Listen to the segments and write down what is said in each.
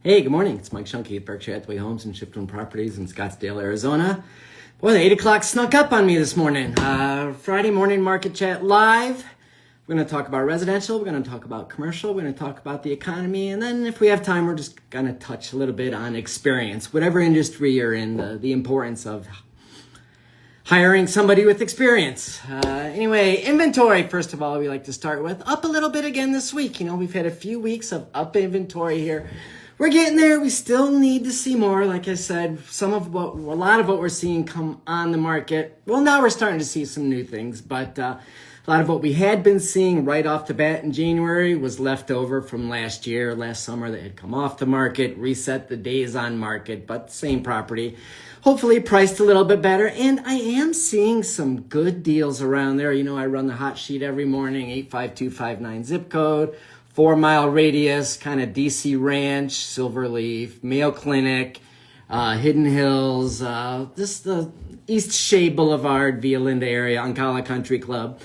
Hey, good morning. It's Mike Zschunke at Berkshire Hathaway Homes and Shipton Properties in Scottsdale, Arizona. Boy, the 8 o'clock snuck up on me this morning. Friday morning market chat live. We're going to talk about residential. We're going to talk about commercial. We're going to talk about the economy. And then if we have time, we're just going to touch a little bit on experience. Whatever industry you're in, the importance of hiring somebody with experience. Anyway, inventory, first of all, we like to start with. Up a little bit again this week. You know, we've had a few weeks of up inventory here. We're getting there. We still need to see more. Like I said, a lot of what we're seeing come on the market. Well, now we're starting to see some new things, but a lot of what we had been seeing right off the bat in January was left over from last summer that had come off the market, reset the days on market, but same property. Hopefully priced a little bit better. And I am seeing some good deals around there. You know, I run the hot sheet every morning, 85259 zip code. 4-mile radius, kind of DC Ranch, Silverleaf, Mayo Clinic, Hidden Hills, just the East Shea Boulevard, Via Linda area, Oncala Country Club,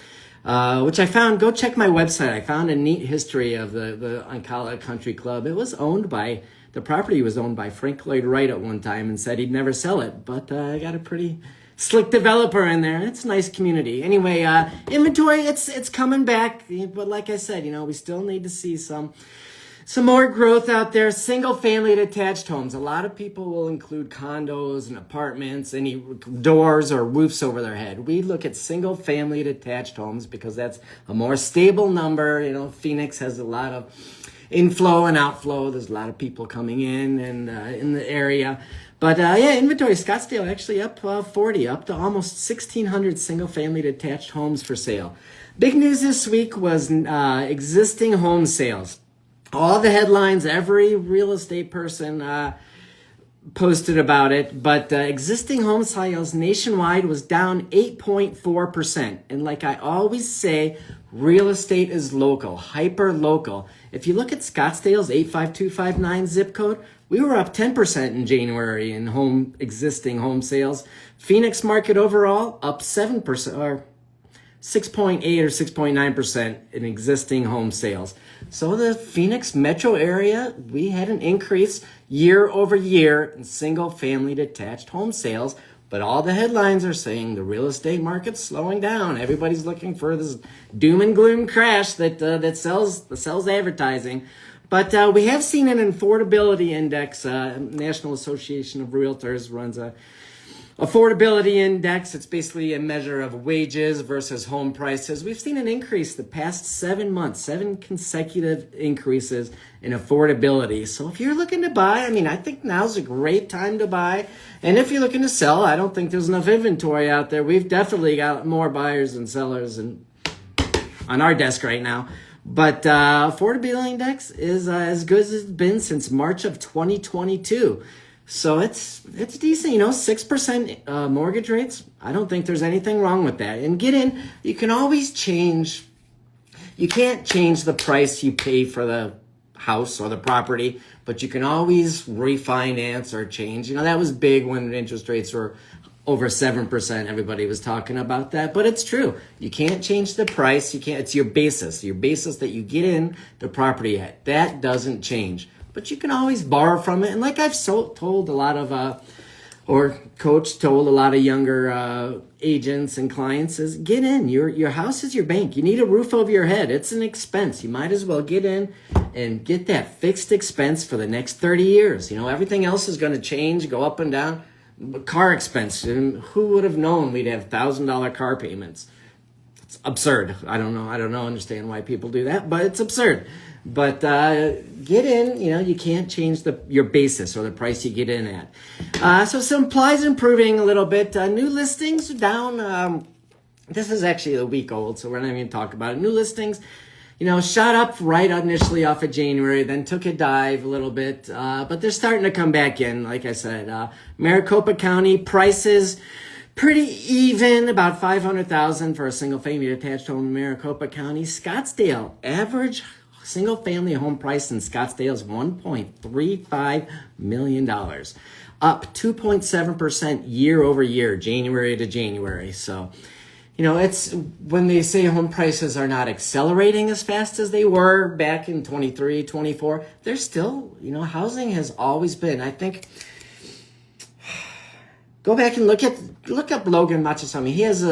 which I found, go check my website. I found a neat history of the Oncala Country Club. The property was owned by Frank Lloyd Wright at one time and said he'd never sell it, but I got a pretty slick developer in there. It's a nice community. Anyway, inventory, it's coming back. But like I said, you know, we still need to see some more growth out there. Single family detached homes. A lot of people will include condos and apartments, any doors or roofs over their head. We look at single family detached homes because that's a more stable number. You know, Phoenix has a lot of inflow and outflow. There's a lot of people coming in and in the area. But inventory, Scottsdale actually up 40, up to almost 1,600 single-family detached homes for sale. Big news this week was existing home sales. All the headlines, every real estate person posted about it, but existing home sales nationwide was down 8.4%. And like I always say, real estate is local, hyper local. If you look at Scottsdale's 85259 zip code, we were up 10% in January in existing home sales. Phoenix market overall up 7% or 6.8 or 6.9% in existing home sales. So the Phoenix Metro area, we had an increase year over year in single family detached home sales. But all the headlines are saying the real estate market's slowing down. Everybody's looking for this doom and gloom crash that sells advertising. But we have seen an affordability index. National Association of Realtors runs a affordability index. It's basically a measure of wages versus home prices. We've seen an increase the past 7 months, 7 consecutive increases in affordability. So if you're looking to buy, I think now's a great time to buy. And if you're looking to sell, I don't think there's enough inventory out there. We've definitely got more buyers than sellers on our desk right now. But affordability index is as good as it's been since March of 2022. So it's decent, 6% mortgage rates. I don't think there's anything wrong with that. And get in, you can always change. You can't change the price you pay for the house or the property, but you can always refinance or change. That was big when interest rates were over 7%. Everybody was talking about that, but it's true. You can't change the price. It's your basis that you get in the property at. That doesn't change. But you can always borrow from it. And like I've told a lot of, or coach told a lot of younger agents and clients is get in. Your house is your bank. You need a roof over your head. It's an expense. You might as well get in and get that fixed expense for the next 30 years. Everything else is going to change, go up and down. Car expense. And who would have known we'd have $1,000 car payments? It's absurd. I don't understand why people do that, but it's absurd. But get in, you can't change your basis or the price you get in at. So supply's improving a little bit. New listings are down. This is actually a week old, so we're not even talking about it. New listings, shot up right initially off of January, then took a dive a little bit. But they're starting to come back in, like I said. Maricopa County prices pretty even, about $500,000 for a single-family detached home in Maricopa County. Scottsdale, average single-family home price in Scottsdale is $1.35 million, up 2.7% year over year, January to January. So, it's when they say home prices are not accelerating as fast as they were back in 23, 24, they're still, housing has always been, I think, go back and look up Logan Machasamy. He has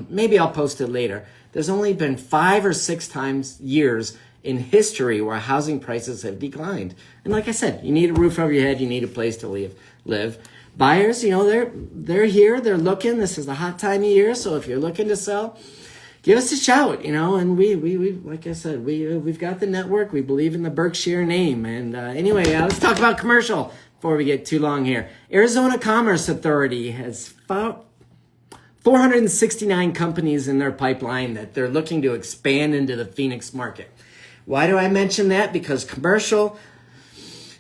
maybe I'll post it later. There's only been 5 or 6 years in history where housing prices have declined. And like I said, you need a roof over your head, you need a place to live. Buyers, they're here, they're looking. This is the hot time of year, so if you're looking to sell, give us a shout, and we like I said, we've got the network. We believe in the Berkshire name. And anyway, let's talk about commercial before we get too long here. Arizona Commerce Authority has found 469 companies in their pipeline that they're looking to expand into the Phoenix market. Why do I mention that? Because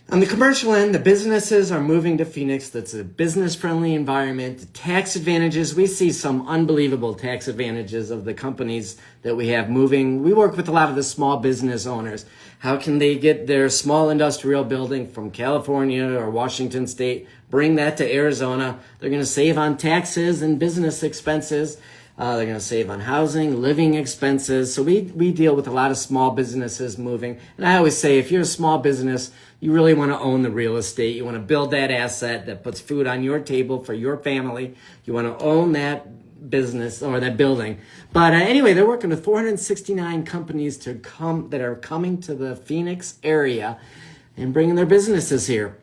on the commercial end, the businesses are moving to Phoenix. That's a business-friendly environment. The tax advantages, we see some unbelievable tax advantages of the companies that we have moving. We work with a lot of the small business owners. How can they get their small industrial building from California or Washington State, bring that to Arizona? They're going to save on taxes and business expenses. They're going to save on housing, living expenses. So we deal with a lot of small businesses moving. And I always say, if you're a small business, you really want to own the real estate. You want to build that asset that puts food on your table for your family. You want to own that business or that building. But anyway, they're working with 469 companies that are coming to the Phoenix area and bringing their businesses here.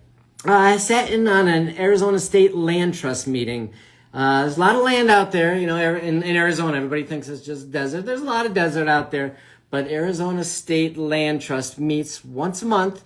I sat in on an Arizona State Land Trust meeting. There's a lot of land out there, in Arizona. Everybody thinks it's just desert. There's a lot of desert out there. But Arizona State Land Trust meets once a month,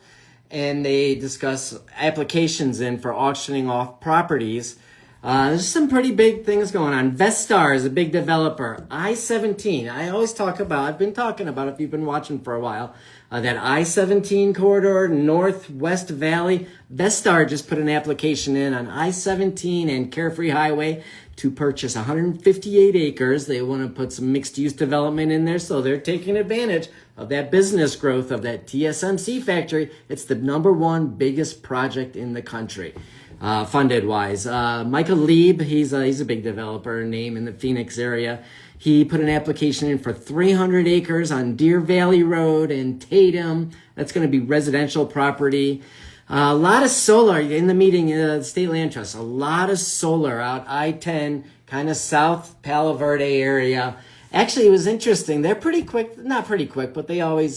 and they discuss applications in for auctioning off properties. There's some pretty big things going on. Vestar is a big developer. I-17, I've been talking about, if you've been watching for a while, that I-17 corridor, Northwest Valley. Vestar just put an application in on I-17 and Carefree Highway to purchase 158 acres. They want to put some mixed-use development in there, so they're taking advantage of that business growth of that TSMC factory. It's the #1 biggest project in the country, funded-wise. Michael Lieb, he's a big developer, name in the Phoenix area. He put an application in for 300 acres on Deer Valley Road and Tatum. That's going to be residential property. A lot of solar in the meeting, State Land Trust. A lot of solar out I-10, kind of South Palo Verde area. Actually, it was interesting. They're pretty quick, not pretty quick, but a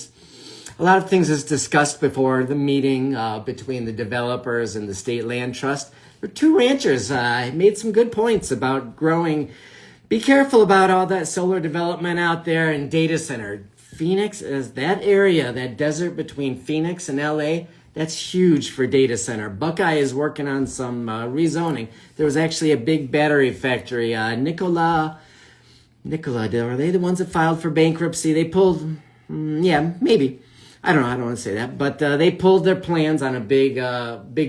lot of things is discussed before the meeting between the developers and the State Land Trust. There were 2 ranchers made some good points about growing. Be careful about all that solar development out there and data center. Phoenix is that area, that desert between Phoenix and LA. That's huge for data center. Buckeye is working on some rezoning. There was actually a big battery factory. Nikola, are they the ones that filed for bankruptcy? They pulled, maybe. I don't know. I don't want to say that. But they pulled their plans on a big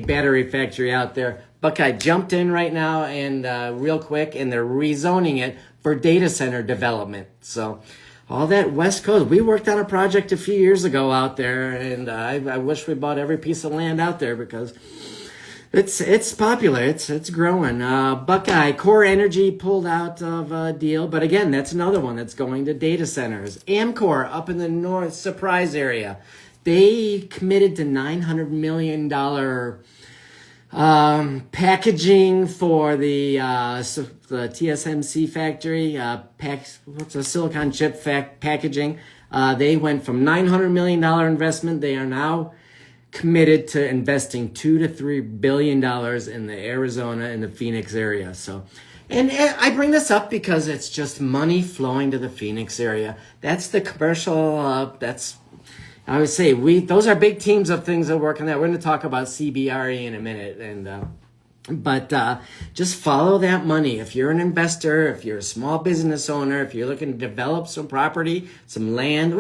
battery factory out there. Buckeye jumped in right now and real quick, and they're rezoning it for data center development. So all that West Coast, we worked on a project a few years ago out there, and I wish we bought every piece of land out there because it's popular. It's growing. Buckeye, Core Energy pulled out of a deal, but again, that's another one that's going to data centers. Amcor up in the North Surprise area, they committed to $900 million packaging for the TSMC factory, what's a silicon chip packaging. They went from $900 million investment. They are now committed to investing $2 to $3 billion in the Arizona and the Phoenix area. So, and I bring this up because it's just money flowing to the Phoenix area. That's the commercial, I would say those are big teams of things that work on that. We're going to talk about CBRE in a minute, but just follow that money. If you're an investor, if you're a small business owner, if you're looking to develop some property, some land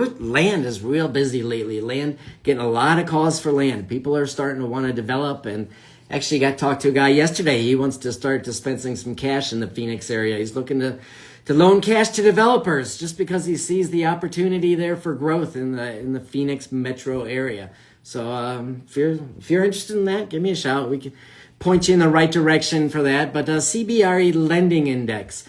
is real busy lately. Land, getting a lot of calls for land. People are starting to want to develop, and actually got talked to a guy yesterday. He wants to start dispensing some cash in the Phoenix area. He's looking to loan cash to developers just because he sees the opportunity there for growth in the Phoenix metro area. So if you're interested in that, give me a shout. We can point you in the right direction for that. But CBRE Lending Index,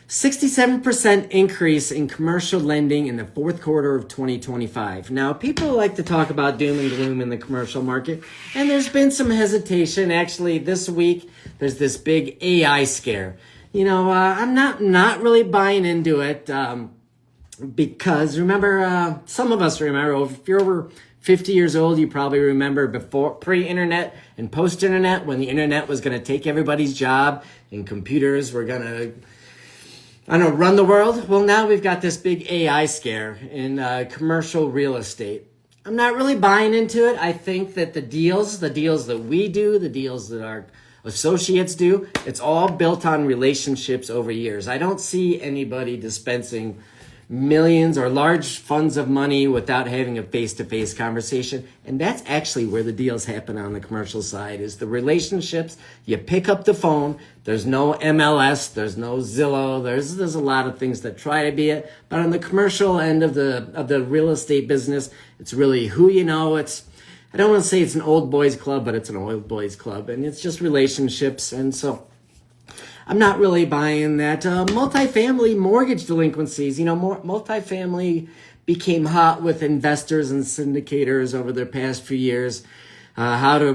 67% increase in commercial lending in the fourth quarter of 2025. Now, people like to talk about doom and gloom in the commercial market, and there's been some hesitation. Actually, this week, there's this big AI scare. I'm not really buying into it because remember, some of us remember, if you're over 50 years old, you probably remember before pre-internet and post-internet when the internet was going to take everybody's job and computers were going to run the world. Well, now we've got this big AI scare in commercial real estate. I'm not really buying into it. I think that the deals that we do, the deals that our associates do, it's all built on relationships over years. I don't see anybody dispensing millions or large funds of money without having a face-to-face conversation. And that's actually where the deals happen on the commercial side, is the relationships. You pick up the phone. There's no MLS. There's no Zillow. There's a lot of things that try to be it. But on the commercial end of the real estate business, it's really who you know. I don't want to say it's an old boys club, but it's an old boys club. And it's just relationships. And so I'm not really buying that. Multifamily mortgage delinquencies. Multifamily became hot with investors and syndicators over the past few years. How to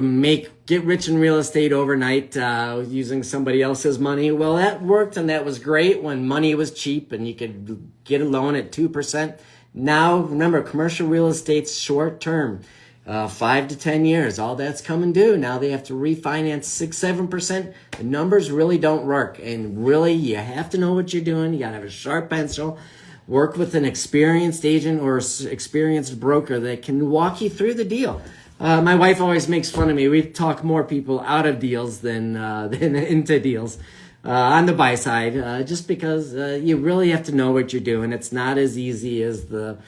get rich in real estate overnight using somebody else's money. Well, that worked and that was great when money was cheap and you could get a loan at 2%. Now, remember, commercial real estate's short term. 5 to 10 years, all that's coming due. Now they have to refinance 6-7%. The numbers really don't work. And really, you have to know what you're doing. You got to have a sharp pencil. Work with an experienced agent or experienced broker that can walk you through the deal. My wife always makes fun of me. We talk more people out of deals than into deals on the buy side, just because you really have to know what you're doing. It's not as easy as the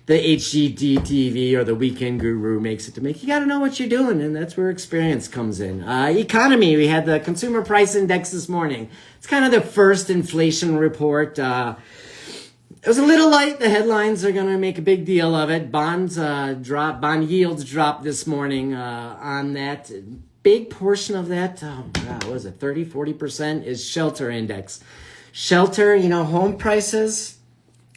HGTV or the Weekend Guru makes it to make. You got to know what you're doing, and that's where experience comes in. Economy, we had the Consumer Price Index this morning. It's kind of the first inflation report. It was a little light. The headlines are going to make a big deal of it. Bond yields dropped this morning on that. Big portion of that, what was it, 30-40% is shelter index. Shelter, home prices.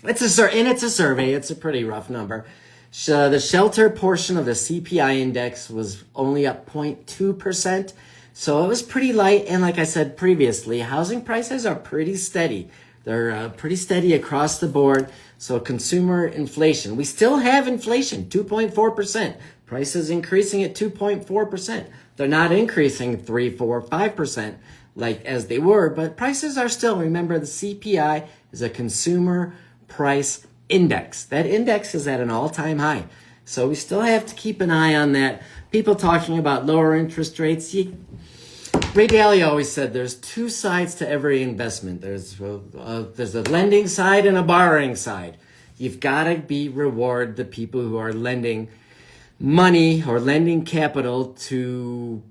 It's a survey. It's a pretty rough number. So the shelter portion of the CPI index was only up 0.2%. So it was pretty light. And like I said previously, housing prices are pretty steady. They're pretty steady across the board. So consumer inflation, we still have inflation, 2.4%. Prices increasing at 2.4%. They're not increasing 3, 4, 5% like as they were, but prices are still, remember, the CPI is a consumer price index. That index is at an all-time high. So we still have to keep an eye on that. People talking about lower interest rates. Ray Dalio always said there's two sides to every investment. There's a lending side and a borrowing side. You've got to reward the people who are lending money or lending capital to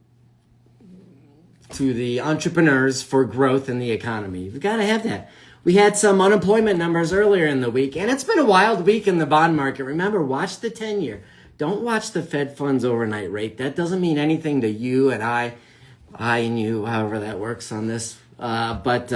the entrepreneurs for growth in the economy. You've got to have that. We had some unemployment numbers earlier in the week, and it's been a wild week in the bond market. Remember, watch the 10-year. Don't watch the Fed funds overnight rate. That doesn't mean anything to you and I and you, however that works on this. But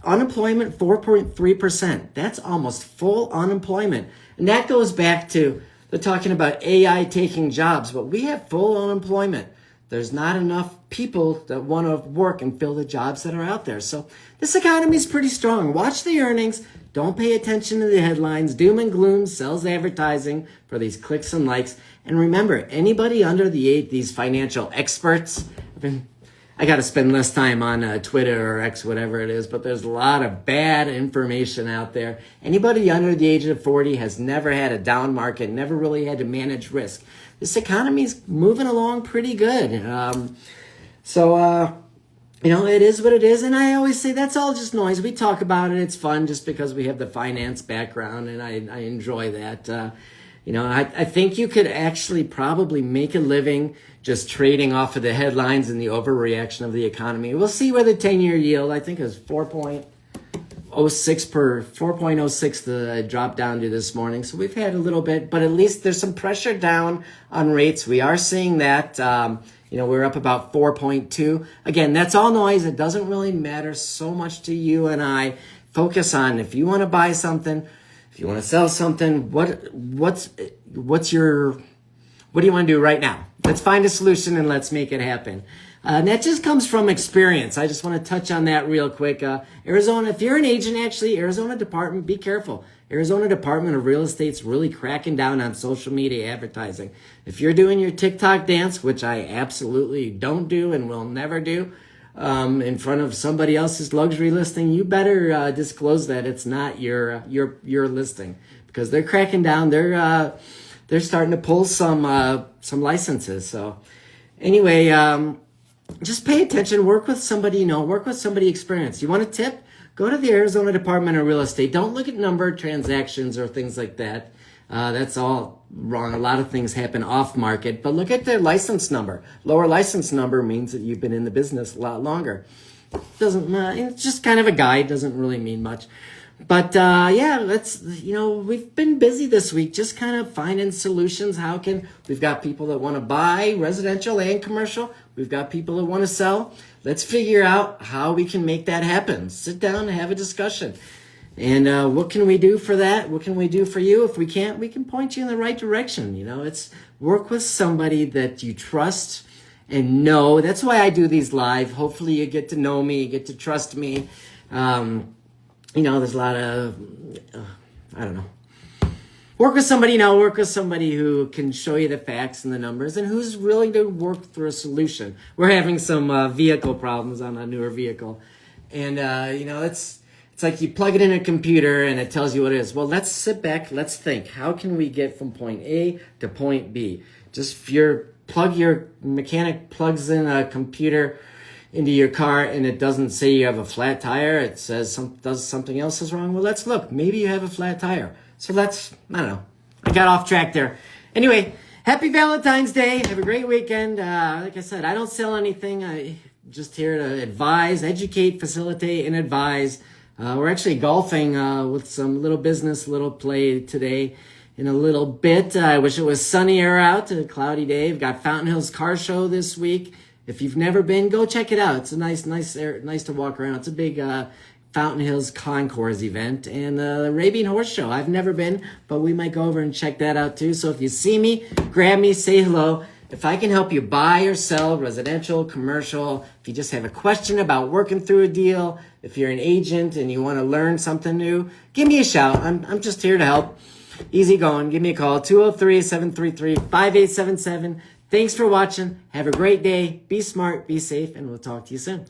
unemployment, 4.3%. That's almost full unemployment. And that goes back to they're talking about AI taking jobs, but we have full unemployment. There's not enough people that want to work and fill the jobs that are out there. So this economy is pretty strong. Watch the earnings. Don't pay attention to the headlines. Doom and gloom sells advertising for these clicks and likes. And remember, anybody under these financial experts, I got to spend less time on Twitter or X, whatever it is, but there's a lot of bad information out there. Anybody under the age of 40 has never had a down market, never really had to manage risk. This economy's moving along pretty good. It is what it is. And I always say that's all just noise. We talk about it. It's fun just because we have the finance background, and I enjoy that. I think you could actually probably make a living just trading off of the headlines and the overreaction of the economy. We'll see where the 10-year yield, I think, is 4.06 the drop down to this morning. So we've had a little bit, but at least there's some pressure down on rates. We are seeing that. We're up about 4.2. Again, that's all noise. It doesn't really matter so much to you and I. focus on if you want to buy something, if you want to sell something, what do you want to do right now? Let's find a solution and let's make it happen. And that just comes from experience. I just want to touch on that real quick. Arizona, if you're an agent, actually, Arizona Department, be careful. Arizona Department of Real Estate's really cracking down on social media advertising. If you're doing your TikTok dance, which I absolutely don't do and will never do, in front of somebody else's luxury listing, you better disclose that it's not your listing, because they're cracking down. They're starting to pull some licenses. So anyway, just pay attention. Work with somebody work with somebody experienced. You want a tip? Go to the Arizona Department of Real Estate. Don't look at number of transactions or things like that. That's all wrong. A lot of things happen off market, but look at their license number. Lower license number means that you've been in the business a lot longer. It's just kind of a guide. Doesn't really mean much. But we've been busy this week, just kind of finding solutions. We've got people that want to buy residential and commercial. We've got people that want to sell. Let's figure out how we can make that happen. Sit down and have a discussion. And what can we do for that? What can we do for you? If we can't, we can point you in the right direction. It's work with somebody that you trust and know. That's why I do these live. Hopefully you get to know me, you get to trust me. There's a lot of, I don't know. Work with somebody who can show you the facts and the numbers and who's willing to work through a solution. We're having some vehicle problems on a newer vehicle. And, it's like you plug it in a computer and it tells you what it is. Well, let's sit back. Let's think. How can we get from point A to point B? Just your mechanic plugs in a computer into your car and it doesn't say you have a flat tire. It says something else is wrong. Well, let's look. Maybe you have a flat tire. So I don't know. I got off track there. Anyway, happy Valentine's Day. Have a great weekend. Like I said, I don't sell anything. I'm just here to advise, educate, facilitate, and advise. We're actually golfing with some little business, little play today in a little bit. I wish it was sunnier out, a cloudy day. We've got Fountain Hills Car Show this week. If you've never been, go check it out. It's a nice to walk around. It's a big Fountain Hills Concours event. And the Arabian Horse Show. I've never been, but we might go over and check that out too. So if you see me, grab me, say hello. If I can help you buy or sell residential, commercial, if you just have a question about working through a deal, if you're an agent and you want to learn something new, give me a shout. I'm just here to help. Easy going. Give me a call, 203-733-5877. Thanks for watching. Have a great day. Be smart, be safe, and we'll talk to you soon.